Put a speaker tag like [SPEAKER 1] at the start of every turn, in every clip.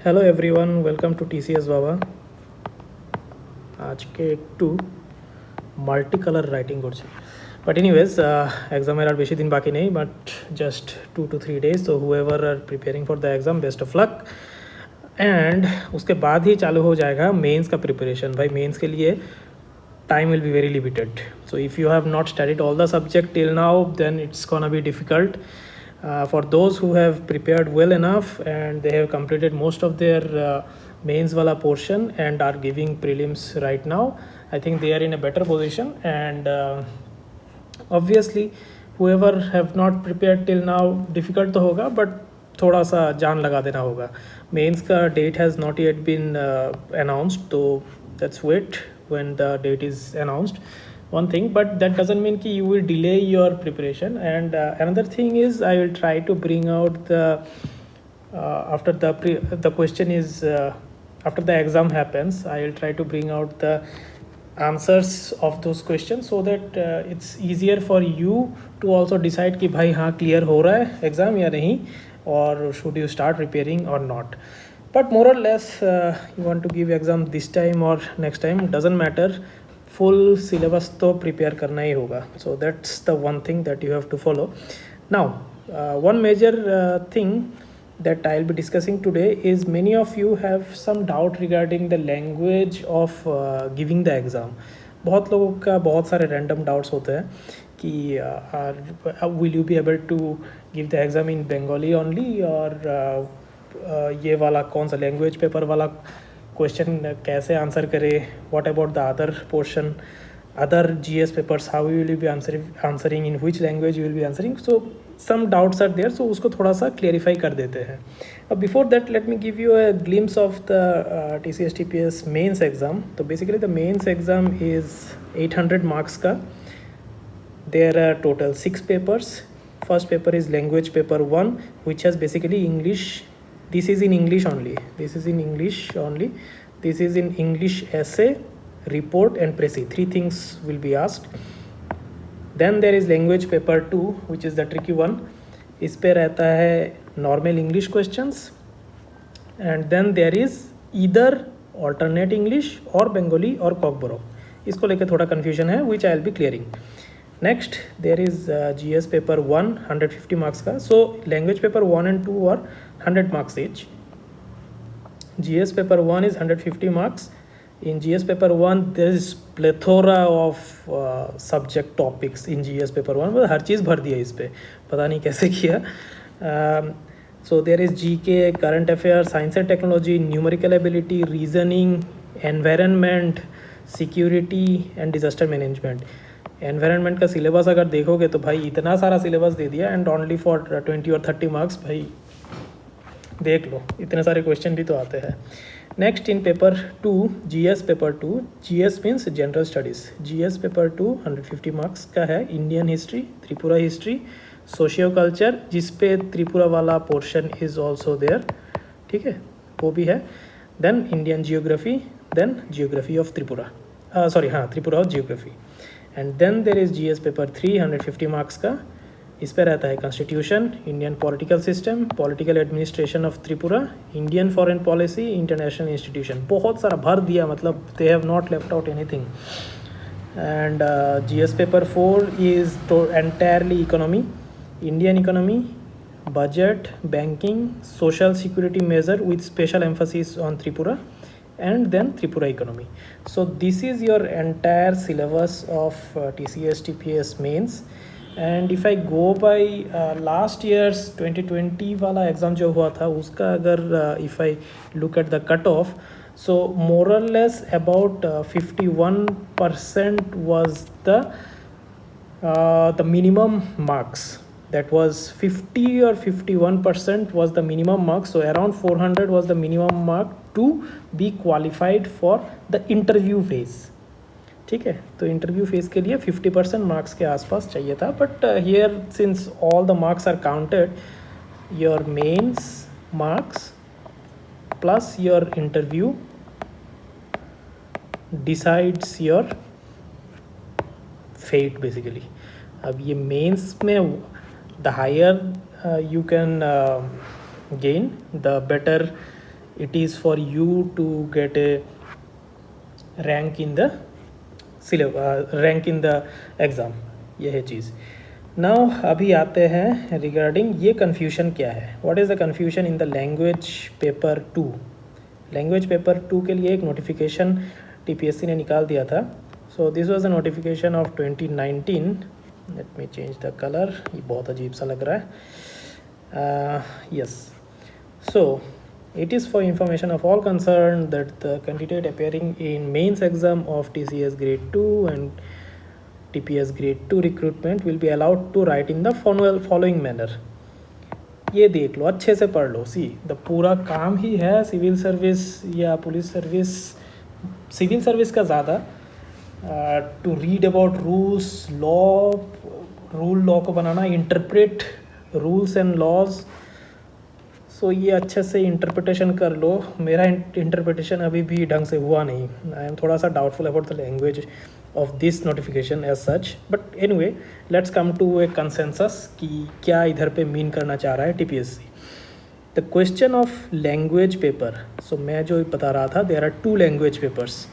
[SPEAKER 1] Hello everyone, welcome to TCS বাবা। আজকে একটু মাল্টি কালার রাইটিং করছি, বাট এনিওয়েজ এক্সামের আর বেশি দিন বাকি নেই, বাট জাস্ট 2 to 3 days। तो whoever are preparing for the exam, best of luck. And उसके बाद ही चालू हो जाएगा मेंस का प्रिपरेशन। भाई मेंस के लिए time will be very limited, so if you have not studied all the subject till now, then it's gonna be difficult. For those who have prepared well enough and they have completed most of their mains wala portion and are giving prelims right now, I think they are in a better position. And obviously whoever have not prepared till now, difficult तो होगा, but थोड़ा सा जान लगा देना होगा। Mains का date has not yet been announced, तो let's wait when the date is announced, one thing, but that doesn't mean कि you will delay your preparation. And another thing is I will try to bring out the after the question is after the exam happens, I will try to bring out the answers of those questions so that it's easier for you to also decide कि भाई हाँ clear हो रहा है exam या नहीं, or should you start preparing or not. But more or less you want to give exam this time or next time, doesn't matter, full syllabus तो prepare करना ही होगा. So that's the one thing that you have to follow. Now one major thing that I'll be discussing today is many of you have some doubt regarding the language of giving the exam. बहुत लोगों का बहुत सारे random doubts होते हैं कि will you be able to give the exam in Bengali only, और ये वाला कौन सा लैंग्वेज पेपर वाला क्वेश्चन कैसे आंसर करे, what about the other portion, other GS papers, how you will be answering, in which language you will be answering. So some doubts are there, so उसको थोड़ा सा clarify कर देते हैं. Before that, let me give you a glimpse of the TCS TPS mains exam. So basically the mains exam is 800 marks का. There are total 6 papers. First paper is language paper 1, which has basically English. This is in English only. This is in English essay, report and précis. 3 things will be asked. Then there is language paper 2, which is the tricky one. इस पे रहता है normal English questions, and then there is either alternate English or Bengali or Kokborok. इसको लेके थोड़ा confusion है, which I will be clearing. Next there is GS paper 1, 150 marks का. So language paper 1 and 2 are 100 marks each. GS paper 1 is 150 marks. In GS paper 1 there is plethora of subject topics in GS paper 1. मतलब हर चीज़ भर दिया इस पे, पता नहीं कैसे किया. So there is GK, current affairs, science and technology, numerical ability, reasoning, environment, security and disaster management. Environment का सिलेबस अगर देखोगे तो भाई इतना सारा सिलेबस दे दिया, एंड ओनली फॉर 20 और 30 मार्क्स. भाई देख लो, इतने सारे क्वेश्चन भी तो आते हैं. Next in paper 2, GS paper 2, GS means general studies. GS paper 2 150 marks का है. Indian history, Tripura history, socio culture, जिस पे त्रिपुरा वाला पोर्शन इज़ ऑल्सो देयर, ठीक है, वो भी है. Then Indian geography, then geography of Tripura, Tripura और geography. And then there is GS paper 3 150 marks का. इस पर रहता है constitution, Indian political system, political administration of Tripura, Indian foreign policy, international institution. बहुत सारा भर दिया, मतलब they have not left out anything. And GS paper 4 is entirely economy, Indian economy, budget, banking, social security measure with special emphasis on Tripura, and then Tripura economy. So this is your entire syllabus of TCS TPS mains. And if I go by last year's 2020 वाला exam जो हुआ था उसका अगर if I look at the cutoff, so more or less about 51% was the minimum marks. That was 50 or 51% was the minimum mark. So around 400 was the minimum mark to be qualified for the interview phase. ठीक है, तो interview phase के लिए 50% marks के आसपास चाहिए था. But here since all the marks are counted, your mains marks plus your interview decides your fate basically. अब ये मेंस में the higher you can gain, the better it is for you to get a rank in the rank in the exam. ये है चीज़. Now अभी आते हैं regarding ये confusion क्या है. What is the confusion in the language paper 2. Language paper 2 के लिए एक नोटिफिकेशन टीपीएससी ने निकाल दिया था. So this was the notification of 2019. Let me change the colour. ये बहुत अजीब सा लग रहा है. Yes. So it is for information of all concerned that the candidate appearing in mains exam of TCS grade 2 and TPS grade 2 recruitment will be allowed to write in the following manner. ये देख लो, अच्छे से पढ़ लो. See the पूरा काम ही है civil service या पुलिस सर्विस. सिविल सर्विस का ज़्यादा to read about rules, rule law को बनाना, interpret rules and laws. So ये अच्छे से इंटरप्रिटेशन कर लो. मेरा इंटरप्रिटेशन अभी भी ढंग से हुआ नहीं. आई एम थोड़ा सा doubtful about the language of this notification as such. But anyway, let's come to a consensus कि क्या इधर पे मीन करना चाह रहा है TPSC. The question of language paper. So मैं जो बता रहा था, there are 2 language papers.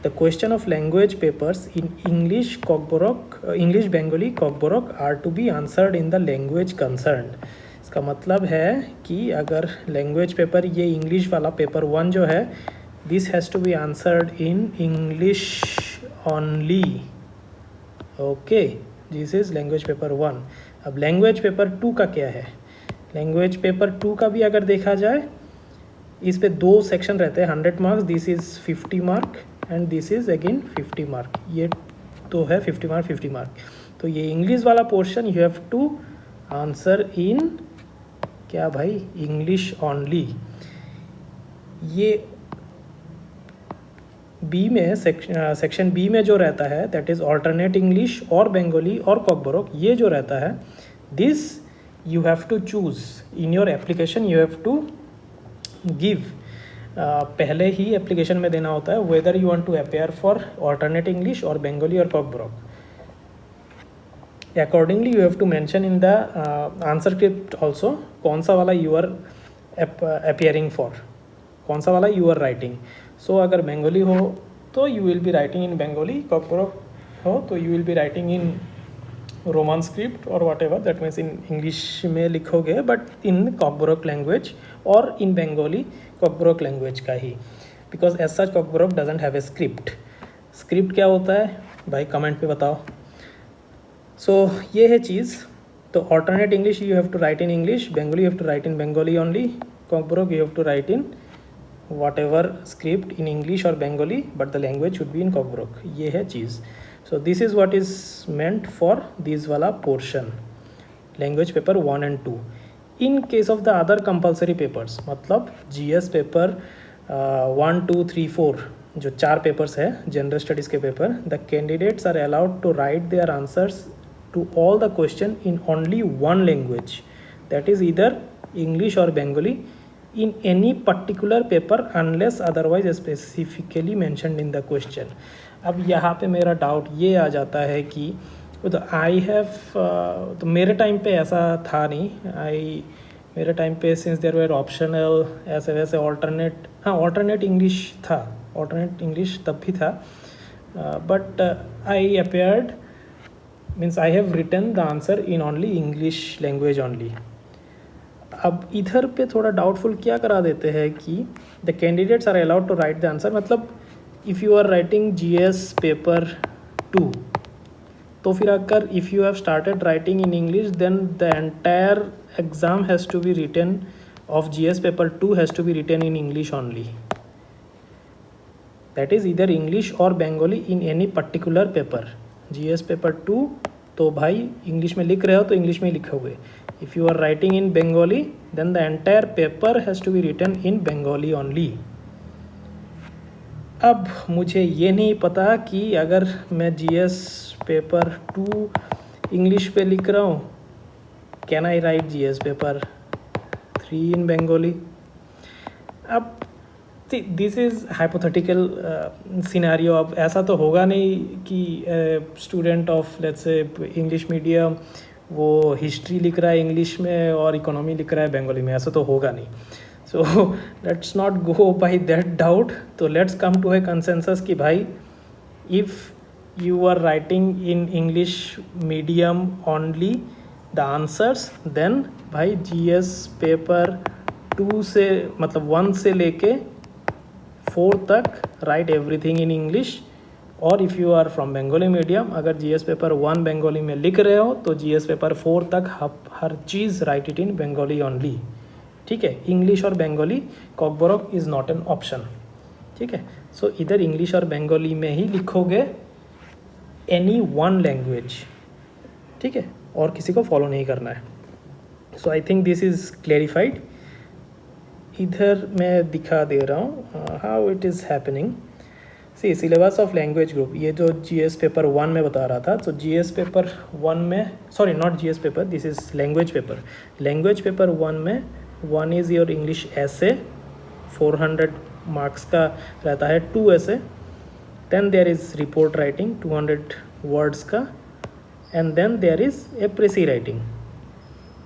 [SPEAKER 1] The question of language papers in English English Bengali Kokborok are to be answered in the language concern. इसका मतलब है कि अगर लैंग्वेज पेपर, ये इंग्लिश वाला पेपर 1 जो है, this has to be answered in English only. Okay, this is language paper 1. अब लैंग्वेज पेपर 2 का क्या है. लैंग्वेज पेपर 2 का भी अगर देखा जाए, इस पे 2 सेक्शन रहते हैं, 100 marks. This is 50 mark and this is again 50 mark. ये तो है 50 मार्क 50 मार्क. तो ये इंग्लिश वाला portion you have to answer in क्या भाई, इंग्लिश ओनली. ये बी में सेक्शन बी में जो रहता है, दैट इज़ ऑल्टरनेट इंग्लिश और बंगाली और कॉकबोरोक. ये जो रहता है, this you have to choose in your application. You have to give, पहले ही एप्लीकेशन में देना होता है, whether you want to appear for alternate English और बंगाली और कॉकबोरोक. Accordingly, you have to mention in the answer script also कौन सा वाला you are appearing for, कौन सा वाला you are writing. So अगर बंगाली हो तो you will be writing in Bengali, कॉकबोरोक हो तो you will be writing in Roman script or whatever, that means in English में लिखोगे but in कॉकबोरोक language और in Bengali कॉकबोरोक language का ही, because as such कॉकबोरोक doesn't have a script. Script क्या होता है भाई, कमेंट पे बताओ. सो ये है चीज़. तो alternate English you have to write in English, Bengali you have to write in Bengali only, Kokborok you have to write in whatever script in English और Bengali, but the language should be in Kokborok. ये है चीज़. So this is what is meant for this वाला portion, language paper 1 and 2. In case of the other compulsory papers, मतलब जीएस paper 1, 2, 3, 4 जो 4 papers है general studies के paper, the candidates are allowed to write their answers to all the question in only one language, that is either English or Bengali, in any particular paper unless otherwise specifically mentioned in the question. अब यहाँ पे मेरा doubt ये आ जाता है कि तो I have, तो मेरे टाइम पे ऐसा था नहीं. मेरे टाइम पे सिंस देयर वर ऑप्शनल ऐसे वैसे ऑल्टरनेट, हाँ ऑल्टरनेट इंग्लिश था, ऑल्टरनेट इंग्लिश तब भी था, but I appeared means I have written the answer in only English language only. अब इधर पे थोड़ा डाउटफुल क्या करा देते हैं कि the candidates are allowed to write the answer. मतलब if you are writing GS paper 2, तो फिर अगर if you have started writing in English, then the entire exam has to be written of GS paper 2 has to be written in English only. That is either English और Bengali in any particular paper. GS paper 2 तो भाई English में लिख रहे हो तो English में ही लिखोगे. If you are writing in Bengali, then the entire paper has to be written in Bengali only. अब मुझे ये नहीं पता कि अगर मैं जीएस पेपर 2 इंग्लिश पे लिख रहा हूँ, can I right GS paper 3 इन बंगाली. अब दिस इज़ हाइपोथेटिकल सिनेरियो. अब ऐसा तो होगा नहीं कि student of let's say English medium वो हिस्ट्री लिख रहा है इंग्लिश में और इकोनॉमी लिख रहा है बंगाली में, ऐसा तो होगा नहीं. So let's not go by that doubt. तो let's come to a consensus कि भाई if you are writing in English medium only the answers, then भाई GS पेपर 2 से मतलब 1 से लेके 4 तक राइट एवरीथिंग इन इंग्लिश. और if you are from Bengali medium, अगर GS पेपर 1 बंगाली में लिख रहे हो तो GS पेपर 4 तक हर चीज़ write it in Bengali only. ठीक है, इंग्लिश और Bengali Kokborok is not an option. ठीक है, सो इधर इंग्लिश और बंगाली में ही लिखोगे एनी वन लैंग्वेज. ठीक है, और किसी को फॉलो नहीं करना है. So I think this is clarified. इधर मैं दिखा दे रहा हूँ how it is happening. See syllabus of language group, ये जो GS पेपर 1 में बता रहा था, तो GS पेपर 1 में, sorry not GS paper, this is language paper. Language paper 1 में 1 इज़ योर इंग्लिश ऐसे, 400 मार्क्स का रहता है 2 ऐसे. Then there is report writing 200 words का, and then there is a precis writing.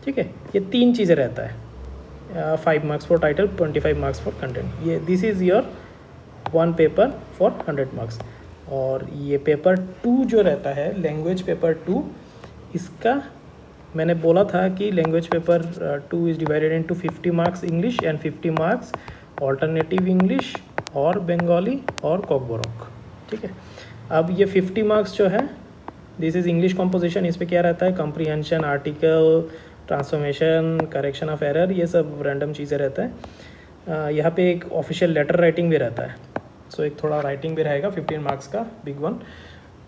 [SPEAKER 1] ठीक है, ये 3 चीज़ें रहता है. 5 marks for title, 25 marks for content. ये this is your 1 paper for 100 marks. और ये पेपर 2 जो रहता है, लैंग्वेज पेपर 2, इसका मैंने बोला था कि language paper 2 is divided into 50 marks English and 50 marks alternative English और बंगाली और कॉकबोरक. ठीक है, अब ये 50 मार्क्स जो है, दिस इज़ इंग्लिश कॉम्पोजिशन. इस पर क्या रहता है, comprehension, article, transformation, correction of error, ये सब रैंडम चीज़ें रहता है. यहाँ पे एक ऑफिशियल लेटर राइटिंग भी रहता है. सो एक थोड़ा राइटिंग भी रहेगा 15 मार्क्स का, बिग वन.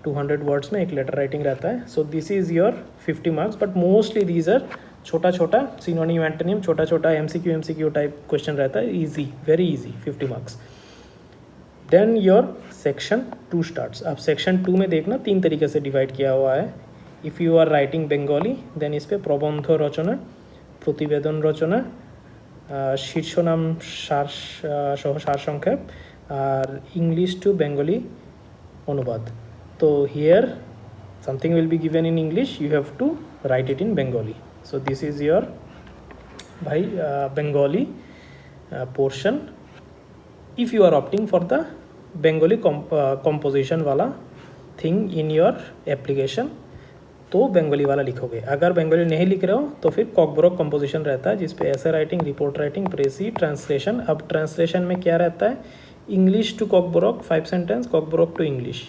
[SPEAKER 1] 200 वर्ड्स में एक लेटर राइटिंग रहता है. So this is your 50 marks. But mostly these are छोटा छोटा सिनोनिम एंटोनिम, छोटा छोटा MCQ टाइप क्वेश्चन रहता है. Easy, very easy, 50 marks. Then your section 2 starts. अब सेक्शन 2 में देखना 3 तरीके से डिवाइड किया हुआ है. If you are writing Bengali, then इस पर प्रबंध रचना, प्रतिवेदन रचना, शीर्षनाम सह सारसंक्षेप और इंग्लिश टू बंगाली अनुवाद. तो here something will be given in English, you have to write it in Bengali. So this is your भाई Bengali portion. If you are opting for the Bengali composition वाला थिंग इन योर एप्लीकेशन, तो बंगाली वाला लिखोगे. अगर बंगाली नहीं लिख रहे हो तो फिर कॉकबोरक कंपोजिशन रहता है, जिसपे ऐसे writing, report writing, precis, translation. अब ट्रांसलेशन में क्या रहता है, English to Kokborok 5 sentence, Kokborok to English.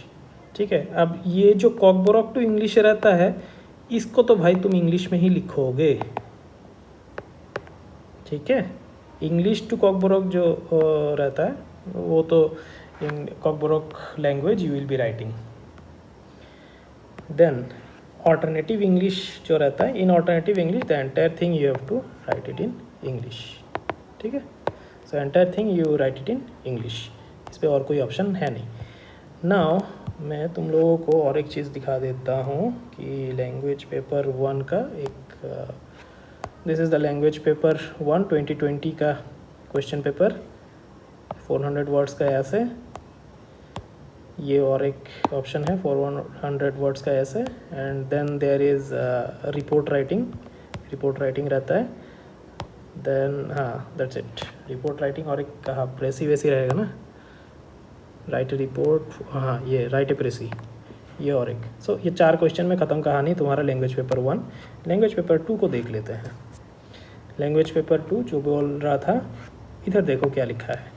[SPEAKER 1] ठीक है, अब ये जो कॉकबोरक टू इंग्लिश रहता है, इसको तो भाई तुम इंग्लिश में ही लिखोगे. ठीक है, इंग्लिश टू कॉकबोरक जो रहता है, वो तो in Kokborok language you will be writing. Then alternative English जो रहता है, in alternative English the entire thing you have to write it in English. ठीक है, so entire thing you write it in English. इस पर और कोई ऑप्शन है नहीं. नाउ मैं तुम लोगों को और एक चीज़ दिखा देता हूँ कि लैंग्वेज पेपर 1 का एक, this is the language paper 1 2020 का क्वेश्चन पेपर, 400 वर्ड्स का ऐसे. ये और एक ऑप्शन है 400 वर्ड्स का ऐसे. And then there is report writing. Report writing रहता है. देन हाँ, दैट्स इट, रिपोर्ट राइटिंग. और एक कहा प्रेसी वैसी रहेगा ना, राइट रिपोर्ट, हाँ ये राइट प्रेसी, ये और एक. सो ये 4 क्वेश्चन में ख़त्म कहानी तुम्हारा लैंग्वेज पेपर 1. लैंग्वेज पेपर 2 को देख लेते हैं. लैंग्वेज पेपर 2 जो बोल रहा था, इधर देखो क्या लिखा है.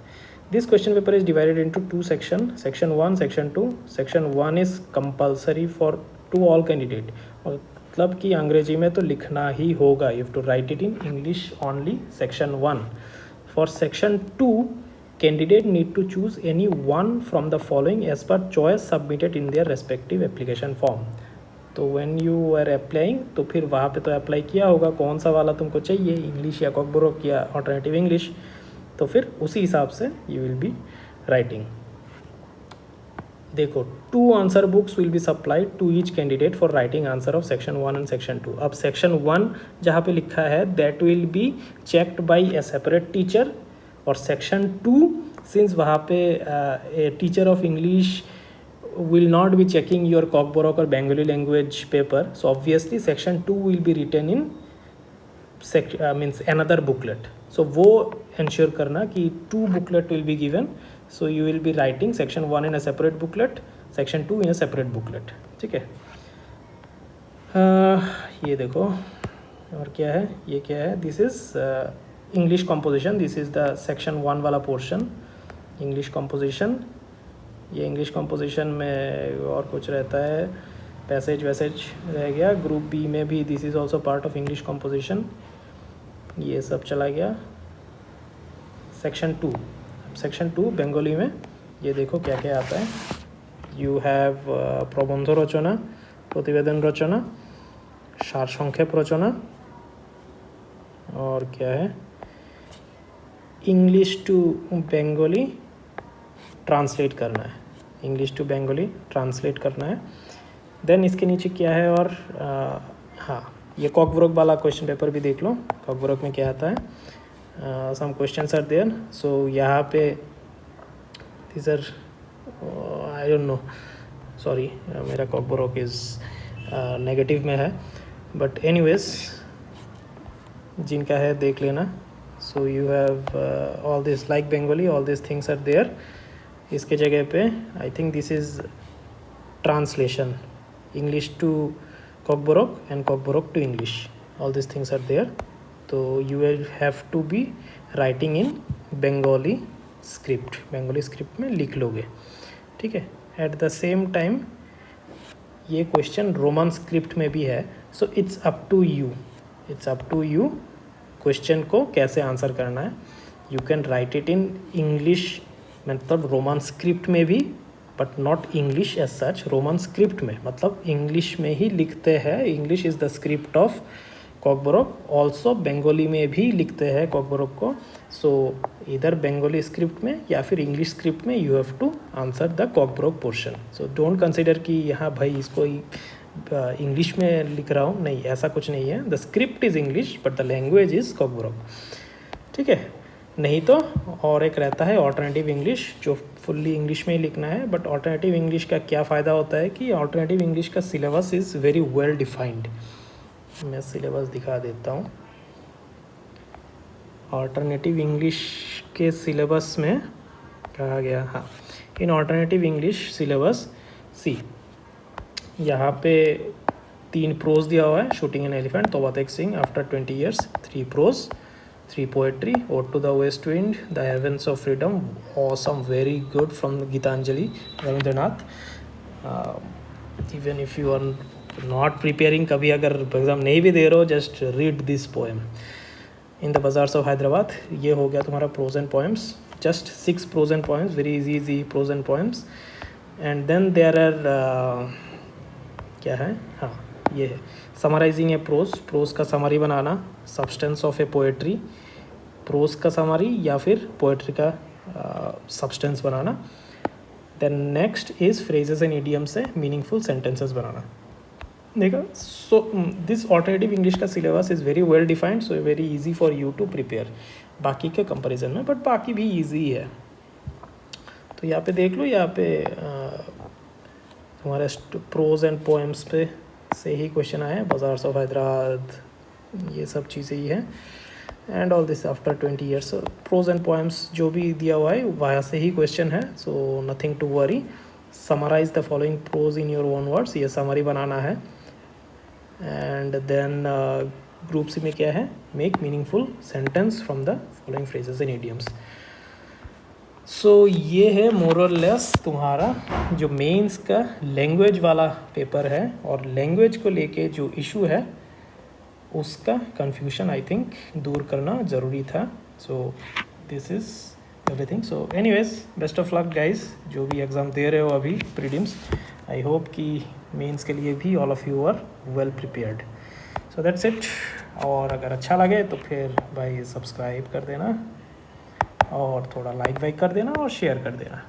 [SPEAKER 1] This question paper is divided into 2 section, section 1, section 2. Section 1 is compulsory for to all candidate. मतलब कि अंग्रेजी में तो लिखना ही होगा, you have to write it in English only. Section 1. For section 2, candidate need to choose any one from the following as per choice submitted in their respective application form. तो when you are applying, तो फिर वहाँ पे तो apply किया होगा कौन सा वाला तुमको चाहिए, इंग्लिश या कॉकबोरक या ऑल्टरनेटिव इंग्लिश. तो फिर उसी हिसाब से यू विल बी राइटिंग. देखो 2 answer books will be supplied to each candidate for writing answer of section 1 and section 2. अब सेक्शन 1 जहाँ पे लिखा है that will be checked by a separate teacher. और सेक्शन 2, सिंस वहाँ पे a teacher of English will not be checking your Cockborough or Bengali language paper, so obviously section 2 will be written in means another booklet. सो वो ensure करना कि 2 booklet will be given, so you will be writing section 1 in a separate booklet, section 2 in a separate booklet, ठीक है। ये देखो और क्या है, ये क्या है, this is English composition, this is the section 1 वाला पोर्शन, इंग्लिश कॉम्पोजिशन। ये इंग्लिश कॉम्पोजिशन में और कुछ रहता है, पैसेज वैसेज रह गया। ग्रुप बी में भी this is also part of English composition, ये सब चला गया। सेक्शन 2, सेक्शन 2 बंगाली में ये देखो क्या क्या आता है। यू हैव प्रबंध रचना, प्रतिवेदन रचना, सार संक्षेप रचना, और क्या है, इंग्लिश टू बंगाली ट्रांसलेट करना है, इंग्लिश टू बंगाली ट्रांसलेट करना है। देन इसके नीचे क्या है, और हाँ, ये कॉकब्रोक वाला क्वेश्चन पेपर भी देख लो, कॉकब्रोक में क्या आता है। सम क्वेश्चंस आर देयर, सो यहाँ पे this are I don't know, sorry मेरा कॉकब्रोक इज़ नेगेटिव में है, बट एनीवेज जिनका है देख लेना। So you have all this like Bengali, all this things are there. इसके जगह पे I think this is translation, English to Kokborok and Kokborok to English, all this things are there. तो you will have to be writing in Bengali script, Bengali script में लिख लोगे, ठीक है। At the same time ये क्वेश्चन रोमन स्क्रिप्ट में भी है, so it's up to you, it's up to you question को कैसे आंसर करना है। You can write it in English, मतलब रोमन स्क्रिप्ट में भी, but not English as such, Roman script में मतलब इंग्लिश में ही लिखते हैं, English is the script of Kokborok. Also Bengali में भी लिखते हैं कॉकब्रोक को। सो इधर बंगाली स्क्रिप्ट में या फिर इंग्लिश स्क्रिप्ट में you have to answer the Kokborok portion. So don't consider कि यहाँ भाई इसको इंग्लिश में लिख रहा हूँ, नहीं, ऐसा कुछ नहीं है। The script is English but the language is Kokborok, ठीक है। नहीं तो और एक रहता है ऑल्टरनेटिव इंग्लिश, जो फुल्ली इंग्लिश में ही लिखना है। बट ऑल्टरनेटिव इंग्लिश का क्या फ़ायदा होता है कि ऑल्टरनेटिव इंग्लिश का syllabus is very well defined. मैं सिलेबस दिखा देता हूँ। ऑल्टरनेटिव इंग्लिश के सिलेबस में कहा गया, हाँ, इन ऑल्टरनेटिव इंग्लिश सिलेबस सी, यहाँ पे 3 प्रोज दिया हुआ है, shooting an elephant, Toba Tek Singh, after 20 years, 3 prose, 3 poetry, Ode to the West Wind, The Heavens of Freedom, awesome, very good, from Gitanjali, Ravindranath. Even if you are not preparing, कभी अगर exam नहीं भी दे रहे हो, just read this poem. In the Bazaars of Hyderabad, ये हो गया तुम्हारा prose and poems, just 6 prose and poems, very easy prose and poems. And then there are क्या है, हाँ, ये है समराइजिंग ए प्रोज, प्रोज का समरी बनाना, substance of a poetry, prose का समरी या फिर पोएट्री का सब्सटेंस बनाना। Then next is phrases and idiom से मीनिंगफुल सेंटेंसेस बनाना, देखा। सो दिस ऑल्टरनेटिव इंग्लिश का syllabus is very well defined, so very easy for you to prepare बाकी के कंपैरिजन में, बट बाकी भी इजी है। तो यहाँ पे देख लो, यहाँ पे तुम्हारे प्रोज एंड पोएम्स पे से ही क्वेश्चन आए हैं, बाजार्स ऑफ हैदराबाद, ये सब चीज़ें ही हैं। And all this after 20 years, prose and poems जो भी दिया हुआ है वहाँ से ही क्वेश्चन है, so nothing to worry. Summarise the following prose in your own words, ये समरी बनाना है। एंड देन ग्रुप सी में क्या है, make meaningful sentence from the following phrases and idioms. सो ये है मोरलेस तुम्हारा जो मेंस का लैंग्वेज वाला पेपर है, और लैंग्वेज को लेके जो इशू है उसका कन्फ्यूजन आई थिंक दूर करना ज़रूरी था। So this is everything. So anyways, best of luck guys, जो भी एग्ज़ाम दे रहे हो अभी प्रीलिम्स, आई होप कि मेंस के लिए भी all of you are well prepared. So that's it. और अगर अच्छा लगे तो फिर भाई सब्सक्राइब कर देना, और थोड़ा लाइक वाइक कर देना और शेयर कर देना।